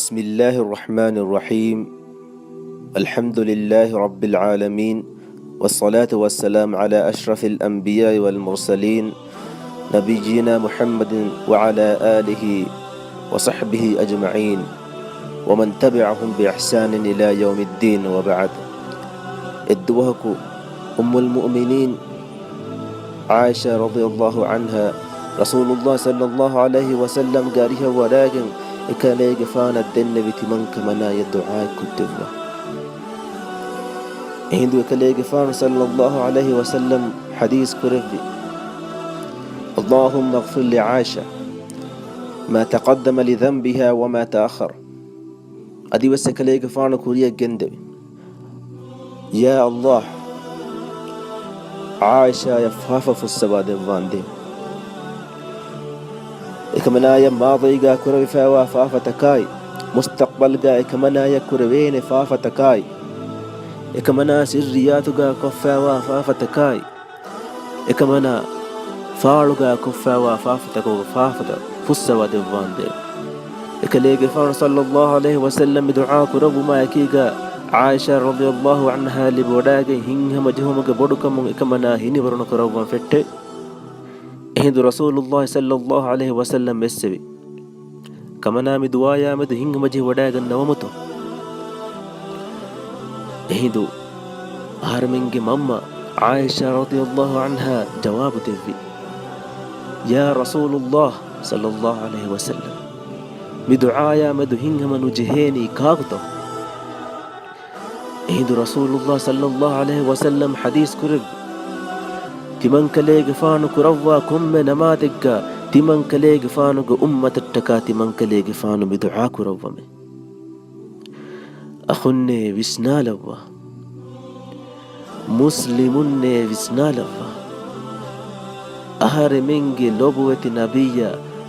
بسم الله الرحمن الرحيم. الحمد لله رب العالمين، والصلاة والسلام على أشرف الأنبياء والمرسلين نبينا محمد وعلى آله وصحبه أجمعين ومن تبعهم بإحسان إلى يوم الدين، وبعد. الدوهك أم المؤمنين عائشة رضي الله عنها رسول الله صلى الله عليه وسلم قالها ولكن إكالي قفانا الدن بتمنك منا يدعاء كتبه هندو إكالي قفانا صلى الله عليه وسلم حديث كرفي: اللهم اغفر لعائشة ما تقدم لذنبها وما تأخر. أدي بس إكالي قفانا كوريا جندبي، يا الله عائشة يفافة في السباد الواندي إكمنايا ماضيقا كروي فاوا فافتكاي، مستقبلقا إكمنايا كروين فافتكاي، إكمنا سرياتقا كفاوا فافتكاي، إكمنا فارقا كفاوا فافتكو فافتا فسوا ديواندي. إكليق فار صلى الله عليه وسلم دعاك رب ما يكيقا عائشة رضي الله عنها لبوداقي هنهم جهمك بدكم إكمنا هني برنك رب فتة هند رسول الله صلى الله عليه وسلم مسبي كمنا مدوايا مد هنگ مجه وڈاگن نومتو هندو هارمنگ مما عائشة رضي الله عنها جواب تذي: يا رسول الله صلى الله عليه وسلم مدعايا مد هنگ من جهيني كاغتو. هند رسول الله صلى الله عليه وسلم حديث كرب: تمن كليق فانك روا كم نمادك تمن كليق فانك أمة التكا تمن كليق فانو بدعاك روا من أخني وسنا لوا مسلمني وسنا لوا أهر منك لبوة نبي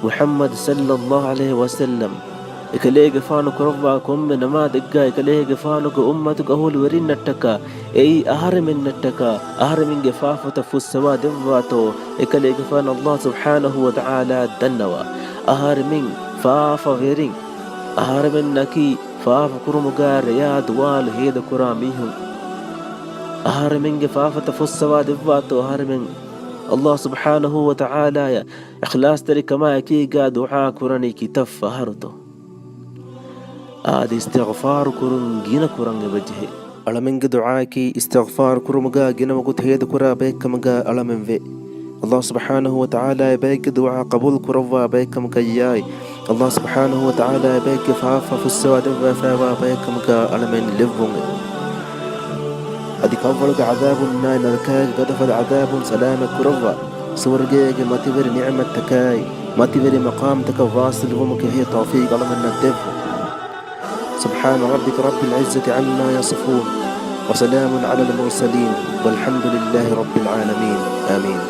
محمد صلى الله عليه وسلم إكليق فانك روا كم نمادك إكليق فانك أمتك أهول ورين التكا أي أهر من التكا أهر من جفافة فسوا دفاتو إكليق فان الله سبحانه وتعالى دنوا أهر من فاف غيرين أهر من نكي فاف كرمغار يا دوال هيد كراميهم أهر من جفافة فسوا دفاتو أهر من الله سبحانه وتعالى إخلاص ترك ما يكيقا دعاء كراني كتف هردو آدي استغفار كرن جينا كرن بجه ألمنج دعاكي استغفار كرمجا جينا وقت هيد كرا بيك مجا ألمن في الله سبحانه وتعالى بيك دعاء قبول كروا بيك مجاي الله سبحانه وتعالى بيك فافا في السواد فافا بيك مجا ألمن لفون أدي كفرك عذاب النار نذكاك قدفت عذاب سلام كروا سورجيك ما تبر نعمة تكاي ما تبر مقام تكواصل ومك هي توفيق ألمن الدف. سبحان ربك رب العزة عما يصفون وسلام على المرسلين والحمد لله رب العالمين. آمين.